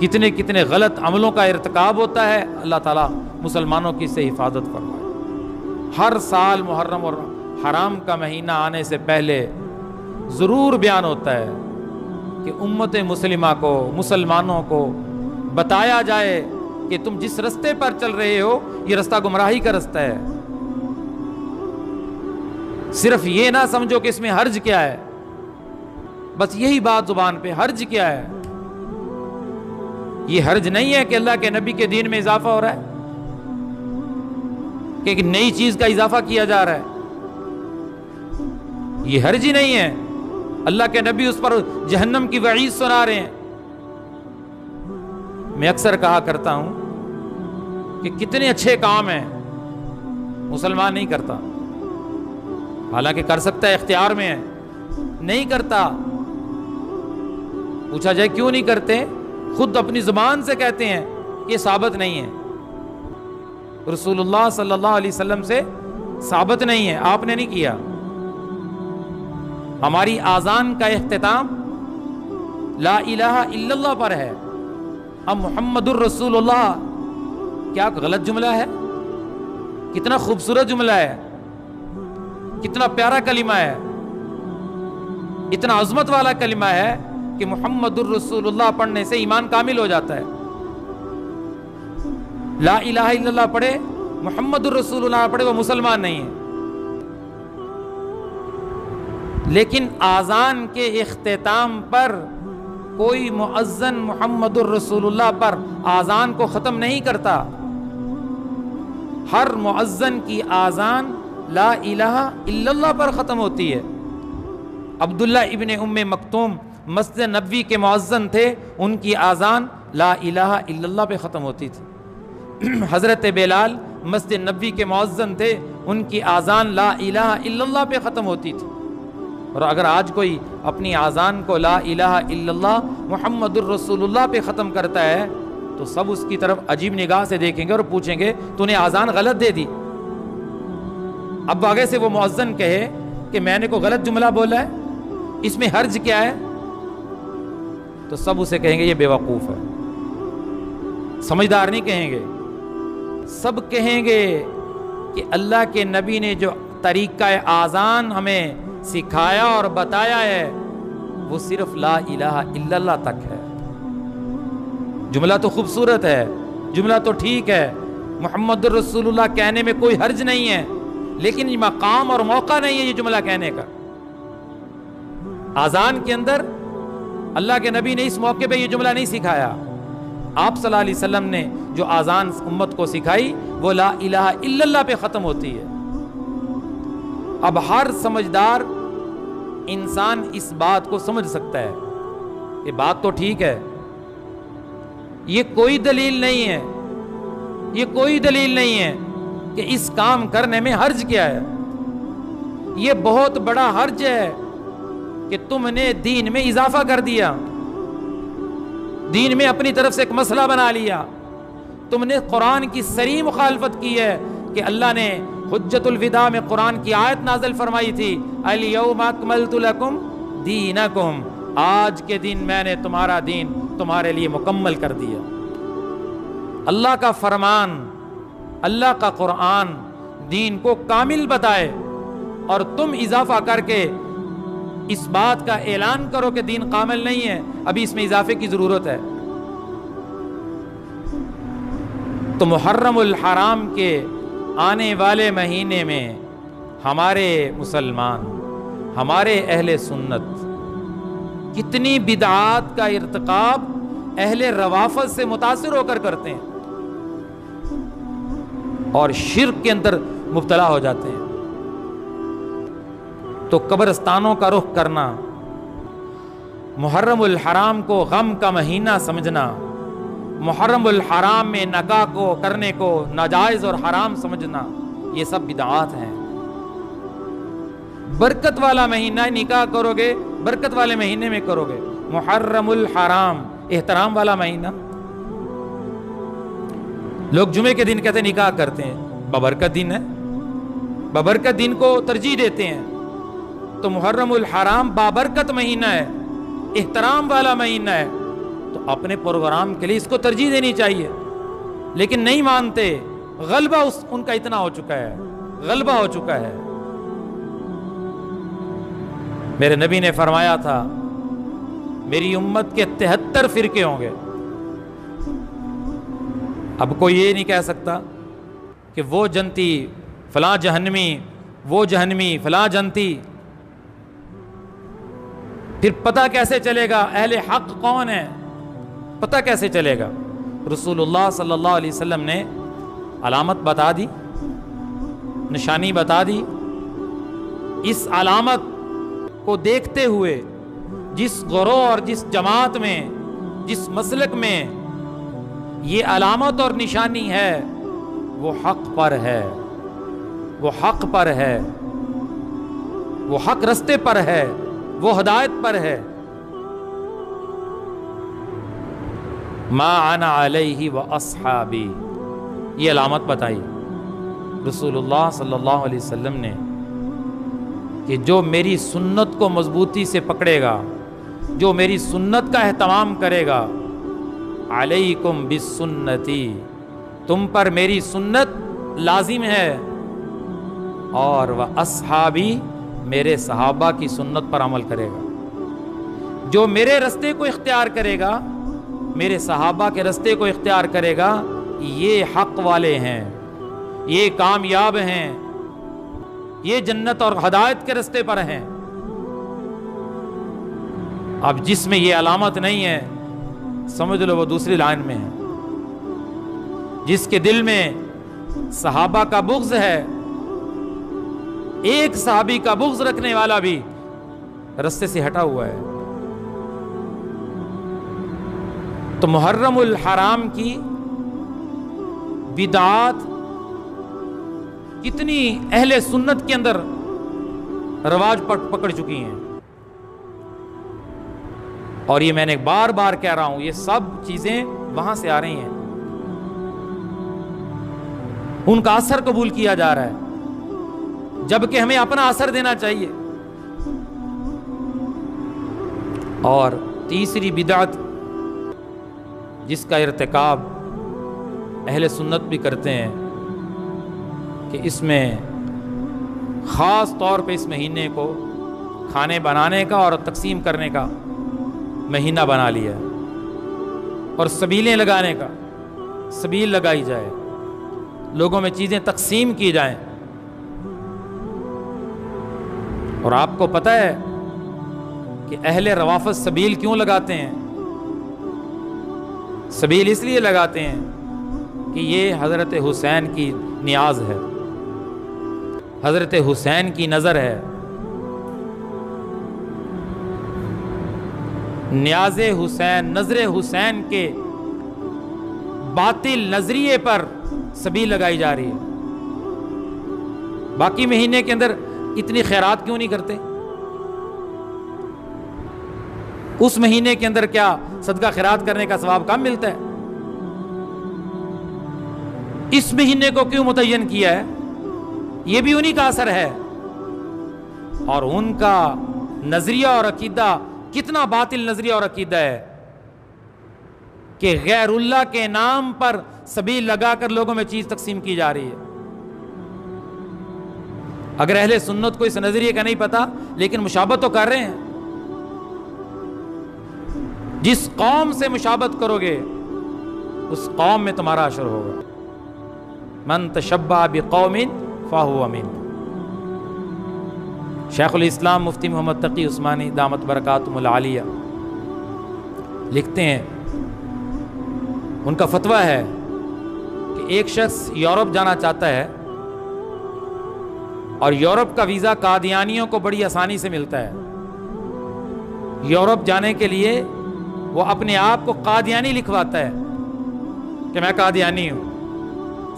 کتنے کتنے غلط عملوں کا ارتکاب ہوتا ہے، اللہ تعالیٰ مسلمانوں کی سے حفاظت فرمائے۔ ہر سال محرم اور حرام کا مہینہ آنے سے پہلے ضرور بیان ہوتا ہے کہ امت مسلمہ کو، مسلمانوں کو بتایا جائے کہ تم جس رستے پر چل رہے ہو یہ رستہ گمراہی کا رستہ ہے۔ صرف یہ نہ سمجھو کہ اس میں حرج کیا ہے، بس یہی بات زبان پہ، حرج کیا ہے؟ یہ حرج نہیں ہے کہ اللہ کے نبی کے دین میں اضافہ ہو رہا ہے، کہ ایک نئی چیز کا اضافہ کیا جا رہا ہے، یہ حرج ہی نہیں ہے۔ اللہ کے نبی اس پر جہنم کی وعید سنا رہے ہیں۔ میں اکثر کہا کرتا ہوں کہ کتنے اچھے کام ہیں مسلمان نہیں کرتا، حالانکہ کر سکتا ہے، اختیار میں ہے، نہیں کرتا۔ پوچھا جائے کیوں نہیں کرتے؟ خود اپنی زبان سے کہتے ہیں کہ ثابت نہیں ہے، رسول اللہ صلی اللہ علیہ وسلم سے ثابت نہیں ہے، آپ نے نہیں کیا۔ ہماری آذان کا اختتام لا الہ الا اللہ پر ہے، اب محمد الرسول اللہ، کیا غلط جملہ ہے؟ کتنا خوبصورت جملہ ہے، کتنا پیارا کلمہ ہے، اتنا عظمت والا کلمہ ہے کہ محمد الرسول اللہ پڑھنے سے ایمان کامل ہو جاتا ہے۔ لا الہ الا اللہ پڑھے، محمد الرسول اللہ پڑھے، وہ مسلمان نہیں ہے۔ لیکن آذان کے اختتام پر کوئی مؤذن محمد الرسول اللہ پر آذان کو ختم نہیں کرتا۔ ہر مؤذن کی آذان لا الہ الا اللہ پر ختم ہوتی ہے۔ عبداللہ ابن ام مکتوم مسجد نبوی کے مؤذن تھے، ان کی آذان لا الہ الا اللہ پہ ختم ہوتی تھی۔ حضرت بلال مسجد نبوی کے مؤذن تھے، ان کی آذان لا الہ الا اللہ پہ ختم ہوتی تھی۔ اور اگر آج کوئی اپنی آذان کو لا الہ الا اللہ محمد الرسول اللہ پہ ختم کرتا ہے تو سب اس کی طرف عجیب نگاہ سے دیکھیں گے اور پوچھیں گے تو نے آذان غلط دے دی۔ اب آگے سے وہ مؤذن کہے کہ میں نے کوئی غلط جملہ بولا ہے، اس میں حرج کیا ہے، تو سب اسے کہیں گے یہ بے وقوف ہے، سمجھدار نہیں کہیں گے، سب کہیں گے کہ اللہ کے نبی نے جو طریقہ آذان ہمیں سکھایا اور بتایا ہے وہ صرف لا الہ الا اللہ تک ہے۔ جملہ تو خوبصورت ہے، جملہ تو ٹھیک ہے، محمد الرسول اللہ کہنے میں کوئی حرج نہیں ہے، لیکن یہ مقام اور موقع نہیں ہے یہ جملہ کہنے کا۔ آذان کے اندر اللہ کے نبی نے اس موقع پہ یہ جملہ نہیں سکھایا۔ آپ صلی اللہ علیہ وسلم نے جو آذان امت کو سکھائی وہ لا الہ الا اللہ پہ ختم ہوتی ہے۔ اب ہر سمجھدار انسان اس بات کو سمجھ سکتا ہے کہ بات تو ٹھیک ہے، یہ کوئی دلیل نہیں ہے، یہ کوئی دلیل نہیں ہے کہ اس کام کرنے میں حرج کیا ہے۔ یہ بہت بڑا حرج ہے کہ تم نے دین میں اضافہ کر دیا، دین میں اپنی طرف سے ایک مسئلہ بنا لیا، تم نے قرآن کی صریح مخالفت کی ہے کہ اللہ نے حجت الوداع میں قرآن کی آیت نازل فرمائی تھی، الیوم اکملت لکم دینکم، آج کے دن میں نے تمہارا دین تمہارے لیے مکمل کر دیا۔ اللہ کا فرمان، اللہ کا قرآن دین کو کامل بتائے اور تم اضافہ کر کے اس بات کا اعلان کرو کہ دین کامل نہیں ہے، ابھی اس میں اضافے کی ضرورت ہے۔ تو محرم الحرام کے آنے والے مہینے میں ہمارے مسلمان، ہمارے اہل سنت کتنی بدعات کا ارتکاب اہل روافض سے متاثر ہو کر کرتے ہیں اور شرک کے اندر مبتلا ہو جاتے ہیں۔ تو قبرستانوں کا رخ کرنا، محرم الحرام کو غم کا مہینہ سمجھنا، محرم الحرام میں نکاح کو کرنے کو ناجائز اور حرام سمجھنا، یہ سب بدعات ہیں۔ برکت والا مہینہ نکاح کرو گے، برکت والے مہینے میں کرو گے۔ محرم الحرام احترام والا مہینہ، لوگ جمعے کے دن کہتے ہیں نکاح کرتے ہیں، بابرکت دن ہے، بابرکت دن کو ترجیح دیتے ہیں۔ تو محرم الحرام بابرکت مہینہ ہے، احترام والا مہینہ ہے، تو تو اپنے پروگرام کے لیے اس کو ترجیح دینی چاہیے، لیکن نہیں مانتے۔ غلبہ ان کا اتنا ہو چکا ہے، غلبہ ہو چکا ہے۔ میرے نبی نے فرمایا تھا میری امت کے 73 فرقے ہوں گے۔ اب کوئی یہ نہیں کہہ سکتا کہ وہ جنتی فلاں جہنمی، وہ جہنمی فلاں جنتی۔ پھر پتہ کیسے چلے گا اہل حق کون ہے؟ پتہ کیسے چلے گا؟ رسول اللہ صلی اللہ علیہ وسلم نے علامت بتا دی، نشانی بتا دی۔ اس علامت کو دیکھتے ہوئے جس گروہ اور جس جماعت میں، جس مسلک میں یہ علامت اور نشانی ہے، وہ حق پر ہے، وہ حق پر ہے، وہ حق رستے پر ہے، وہ ہدایت پر ہے۔ ما انا علیہ واصحابی، یہ علامت بتائی رسول اللہ صلی اللہ علیہ وسلم نے کہ جو میری سنت کو مضبوطی سے پکڑے گا، جو میری سنت کا اہتمام کرے گا، علیکم بسنتی، تم پر میری سنت لازم ہے، اور واصحابی، میرے صحابہ کی سنت پر عمل کرے گا۔ جو میرے رستے کو اختیار کرے گا، میرے صحابہ کے رستے کو اختیار کرے گا، یہ حق والے ہیں، یہ کامیاب ہیں، یہ جنت اور ہدایت کے رستے پر ہیں۔ اب جس میں یہ علامت نہیں ہے، سمجھ لو وہ دوسری لائن میں ہے۔ جس کے دل میں صحابہ کا بغض ہے، ایک صحابی کا بغض رکھنے والا بھی رستے سے ہٹا ہوا ہے۔ تو محرم الحرام کی بدعات کتنی اہل سنت کے اندر رواج پکڑ چکی ہیں، اور یہ میں نے بار بار کہہ رہا ہوں، یہ سب چیزیں وہاں سے آ رہی ہیں، ان کا اثر قبول کیا جا رہا ہے، جبکہ ہمیں اپنا اثر دینا چاہیے۔ اور تیسری بدعت جس کا ارتکاب اہل سنت بھی کرتے ہیں کہ اس میں خاص طور پہ اس مہینے کو کھانے بنانے کا اور تقسیم کرنے کا مہینہ بنا لیا ہے، اور سبیلیں لگانے کا، سبیل لگائی جائے، لوگوں میں چیزیں تقسیم کی جائیں۔ اور آپ کو پتہ ہے کہ اہل روافض سبیل کیوں لگاتے ہیں؟ سبیل اس لیے لگاتے ہیں کہ یہ حضرت حسین کی نیاز ہے، حضرت حسین کی نظر ہے، نیاز حسین، نظر حسین کے باطل نظریے پر سبیل لگائی جا رہی ہے۔ باقی مہینے کے اندر اتنی خیرات کیوں نہیں کرتے؟ اس مہینے کے اندر کیا صدقہ خیرات کرنے کا ثواب کم ملتا ہے؟ اس مہینے کو کیوں متعین کیا ہے؟ یہ بھی انہی کا اثر ہے، اور ان کا نظریہ اور عقیدہ کتنا باطل نظریہ اور عقیدہ ہے کہ غیر اللہ کے نام پر سبیل لگا کر لوگوں میں چیز تقسیم کی جا رہی ہے۔ اگر اہل سنت کو اس نظریے کا نہیں پتا، لیکن مشابہت تو کر رہے ہیں۔ جس قوم سے مشابہت کرو گے اس قوم میں تمہارا حشر ہوگا۔ من تشبہ بقوم فہو منہ۔ شیخ الاسلام مفتی محمد تقی عثمانی دامت برکاتہم العالیہ لکھتے ہیں، ان کا فتویٰ ہے کہ ایک شخص یورپ جانا چاہتا ہے، اور یورپ کا ویزا قادیانیوں کو بڑی آسانی سے ملتا ہے۔ یورپ جانے کے لیے وہ اپنے آپ کو قادیانی لکھواتا ہے کہ میں قادیانی ہوں،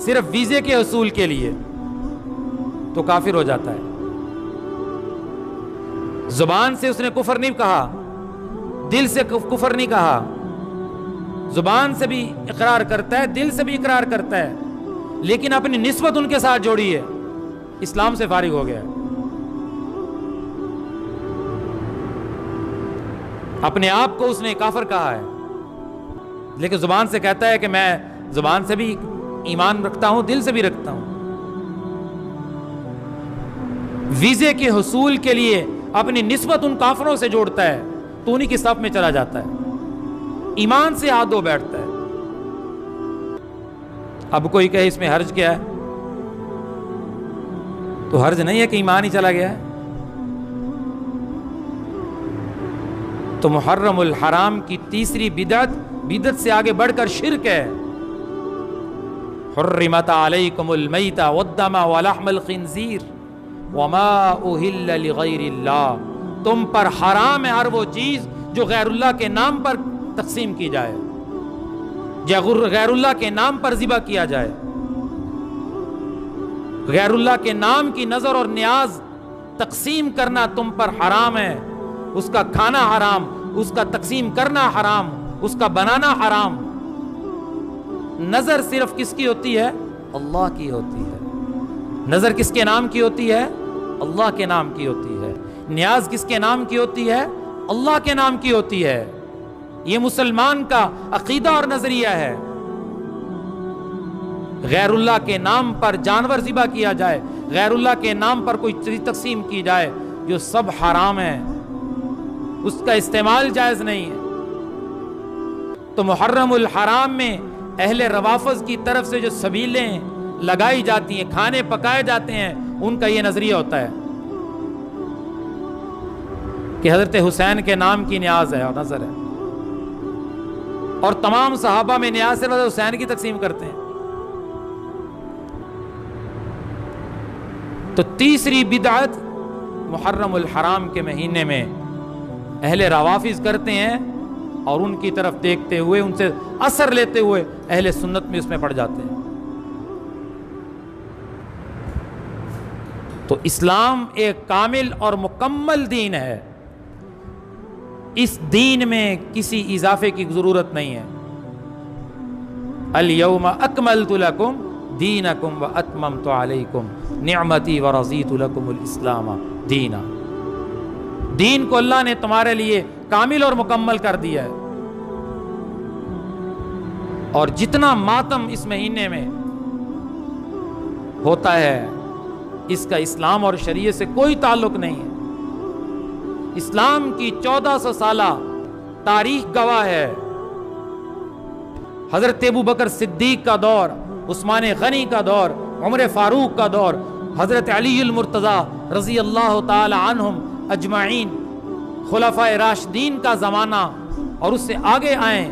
صرف ویزے کے حصول کے لیے، تو کافر ہو جاتا ہے۔ زبان سے اس نے کفر نہیں کہا، دل سے کفر نہیں کہا، زبان سے بھی اقرار کرتا ہے، دل سے بھی اقرار کرتا ہے، لیکن اپنی نسبت ان کے ساتھ جوڑی ہے، اسلام سے فارغ ہو گیا ہے۔ اپنے آپ کو اس نے کافر کہا ہے، لیکن زبان سے کہتا ہے کہ میں زبان سے بھی ایمان رکھتا ہوں، دل سے بھی رکھتا ہوں. ویزے کے حصول کے لیے اپنی نسبت ان کافروں سے جوڑتا ہے تو انہی کی صف میں چلا جاتا ہے، ایمان سے ہاتھ دھو بیٹھتا ہے. اب کوئی کہے اس میں حرج کیا ہے، تو حرج نہیں ہے کہ ایمان ہی چلا گیا ہے. تو محرم الحرام کی تیسری بدعت سے آگے بڑھ کر شرک ہے. حرمت علیکم المیتۃ والدم ولحم الخنزیر وما اہل لغیر اللہ، تم پر حرام ہے ہر وہ چیز جو غیر اللہ کے نام پر تقسیم کی جائے یا غیر اللہ کے نام پر ذبح کیا جائے. غیر اللہ کے نام کی نظر اور نیاز تقسیم کرنا تم پر حرام ہے، اس کا کھانا حرام، اس کا تقسیم کرنا حرام، اس کا بنانا حرام. نظر صرف کس کی ہوتی ہے؟ اللہ کی ہوتی ہے. نظر کس کے نام کی ہوتی ہے؟ اللہ کے نام کی ہوتی ہے. نیاز کس کے نام کی ہوتی ہے؟ اللہ کے نام کی ہوتی ہے. یہ مسلمان کا عقیدہ اور نظریہ ہے. غیر اللہ کے نام پر جانور ذبح کیا جائے، غیر اللہ کے نام پر کوئی چیز تقسیم کی جائے، جو سب حرام ہے، اس کا استعمال جائز نہیں ہے. تو محرم الحرام میں اہل روافض کی طرف سے جو سبیلیں لگائی جاتی ہیں، کھانے پکائے جاتے ہیں، ان کا یہ نظریہ ہوتا ہے کہ حضرت حسین کے نام کی نیاز ہے اور نظر ہے، اور تمام صحابہ میں نیاز صرف حضرت حسین کی تقسیم کرتے ہیں. تو تیسری بدعت محرم الحرام کے مہینے میں اہل روافض کرتے ہیں، اور ان کی طرف دیکھتے ہوئے، ان سے اثر لیتے ہوئے اہل سنت میں اس میں پڑ جاتے ہیں. تو اسلام ایک کامل اور مکمل دین ہے. اس دین میں کسی اضافے کی ضرورت نہیں ہے. الیوم اکملت لکم دینکم واتممت علیکم نعمتی ورضیت لکم الاسلام دینا. دین کو اللہ نے تمہارے لیے کامل اور مکمل کر دیا ہے. اور جتنا ماتم اس مہینے میں ہوتا ہے، اس کا اسلام اور شریعت سے کوئی تعلق نہیں ہے. اسلام کی 1400 سالہ تاریخ گواہ ہے. حضرت ابو بکر صدیق کا دور، عثمان غنی کا دور، عمر فاروق کا دور، حضرت علی المرتضی رضی اللہ تعالی عنہم اجمعین، خلفائے راشدین کا زمانہ، اور اس سے آگے آئیں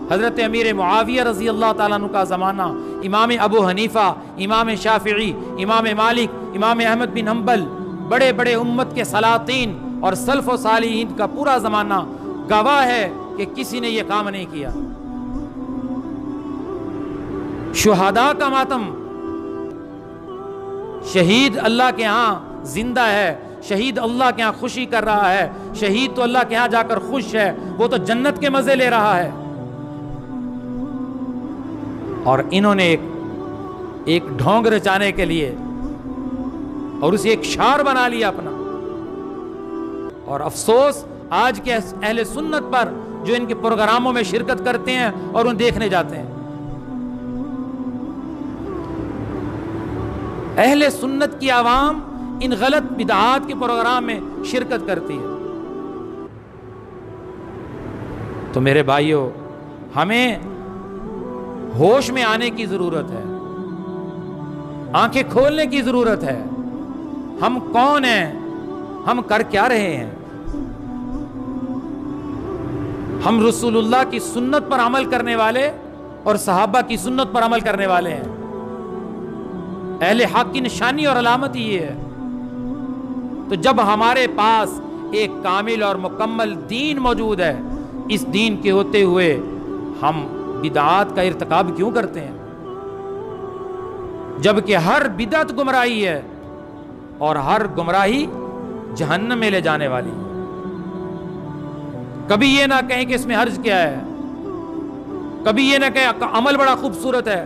حضرت امیر معاویہ رضی اللہ تعالیٰ عنہ کا زمانہ، امام ابو حنیفہ، امام شافعی، امام مالک، امام احمد بن حنبل، بڑے بڑے امت کے سلاطین اور سلف و صالحین کا پورا زمانہ گواہ ہے کہ کسی نے یہ کام نہیں کیا. شہداء کا ماتم، شہید اللہ کے ہاں زندہ ہے، شہید اللہ کے ہاں خوشی کر رہا ہے، شہید تو اللہ کے ہاں جا کر خوش ہے، وہ تو جنت کے مزے لے رہا ہے. اور انہوں نے ایک ڈھونگ رچانے کے لیے اور اسے ایک شعار بنا لیا اپنا. اور افسوس آج کے اہل سنت پر جو ان کے پروگراموں میں شرکت کرتے ہیں اور ان دیکھنے جاتے ہیں. اہل سنت کی عوام ان غلط بدعات کے پروگرام میں شرکت کرتی ہے. تو میرے بھائیوں، ہمیں ہوش میں آنے کی ضرورت ہے، آنکھیں کھولنے کی ضرورت ہے. ہم کون ہیں؟ ہم کر کیا رہے ہیں؟ ہم رسول اللہ کی سنت پر عمل کرنے والے اور صحابہ کی سنت پر عمل کرنے والے ہیں. اہل حق کی نشانی اور علامت یہ ہے. تو جب ہمارے پاس ایک کامل اور مکمل دین موجود ہے، اس دین کے ہوتے ہوئے ہم بدعات کا ارتکاب کیوں کرتے ہیں؟ جبکہ ہر بدعت گمراہی ہے اور ہر گمراہی جہنم میں لے جانے والی ہے. کبھی یہ نہ کہیں کہ اس میں حرج کیا ہے، کبھی یہ نہ کہیں عمل بڑا خوبصورت ہے،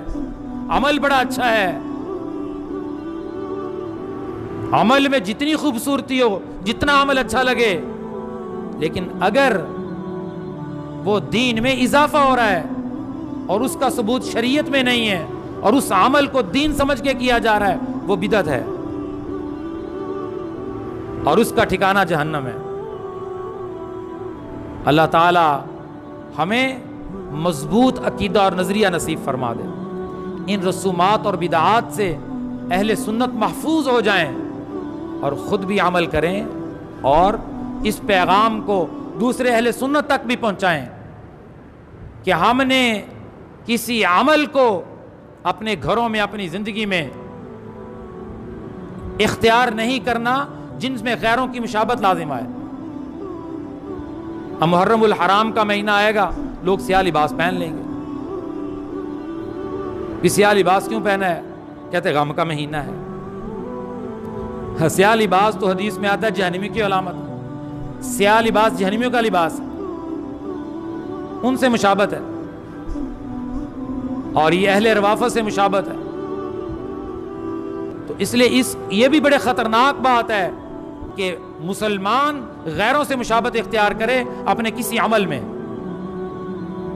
عمل بڑا اچھا ہے. عمل میں جتنی خوبصورتی ہو، جتنا عمل اچھا لگے، لیکن اگر وہ دین میں اضافہ ہو رہا ہے، اور اس کا ثبوت شریعت میں نہیں ہے اور اس عمل کو دین سمجھ کے کیا جا رہا ہے وہ بدعت ہے اور اس کا ٹھکانہ جہنم ہے۔ اللہ تعالی ہمیں مضبوط عقیدہ اور نظریہ نصیب فرما دے، ان رسومات اور بدعات سے اہل سنت محفوظ ہو جائیں اور خود بھی عمل کریں اور اس پیغام کو دوسرے اہل سنت تک بھی پہنچائیں کہ ہم نے کسی عمل کو اپنے گھروں میں اپنی زندگی میں اختیار نہیں کرنا جن میں غیروں کی مشابہت لازم آئے۔ اب محرم الحرام کا مہینہ آئے گا، لوگ سیاہ لباس پہن لیں گے۔ کہ سیاہ لباس کیوں پہنا ہے؟ کہتے غم کا مہینہ ہے۔ سیاہ لباس تو حدیث میں آتا ہے جہنمی کی علامت، سیاہ لباس جہنمیوں کا لباس ہے، ان سے مشابہت ہے اور یہ اہل روافت سے مشابہت ہے۔ تو اس لیے یہ بھی بڑے خطرناک بات ہے کہ مسلمان غیروں سے مشابہت اختیار کرے اپنے کسی عمل میں۔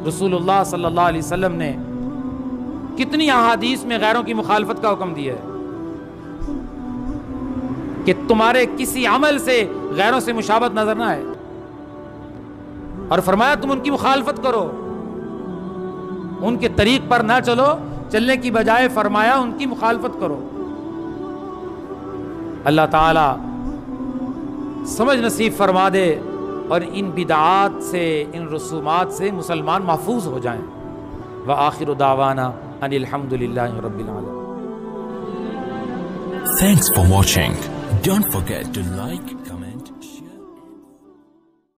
رسول اللہ صلی اللہ علیہ وسلم نے کتنی احادیث میں غیروں کی مخالفت کا حکم دیا ہے کہ تمہارے کسی عمل سے غیروں سے مشابہت نظر نہ آئے، اور فرمایا تم ان کی مخالفت کرو، ان کے طریق پر نہ چلو، چلنے کی بجائے فرمایا ان کی مخالفت کرو۔ اللہ تعالی سمجھ نصیب فرما دے اور ان بدعات سے، ان رسومات سے مسلمان محفوظ ہو جائیں۔ وآخر دعوانا ان الحمدللہ رب العالمین۔ Thanks for watching. Don't forget to like